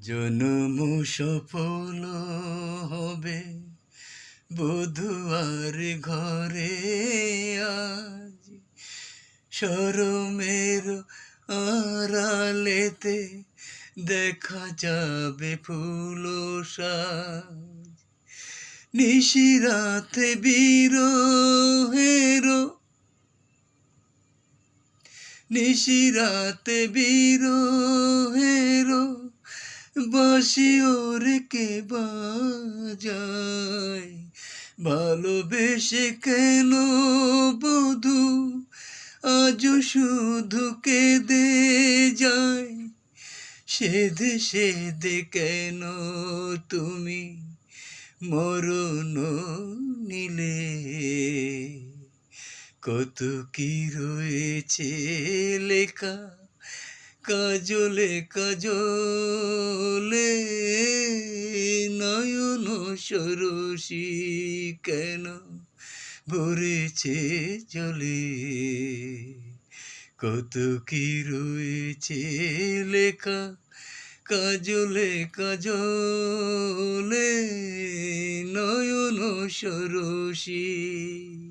জনম সফল হবে বধুয়ার ঘরে আজ, শরমের আড়ালেতে দেখা যাবে ফুল সাজ। নিশিরাতে বিরহের বাঁশি ওরে কে বাজায়। ভালোবেসে কেন বধূ আজও শুধু কেঁদে যায়। সেধে সেধে কেন তুমি মরণ নিলে। কত কি রয়েছে লেখা কাজলে কাজলে, নয়ন সরসী কেন ভরেছে জলে। কত কি রয়েছে লেখা কাজলে কাজলে, নয়ন সরসী।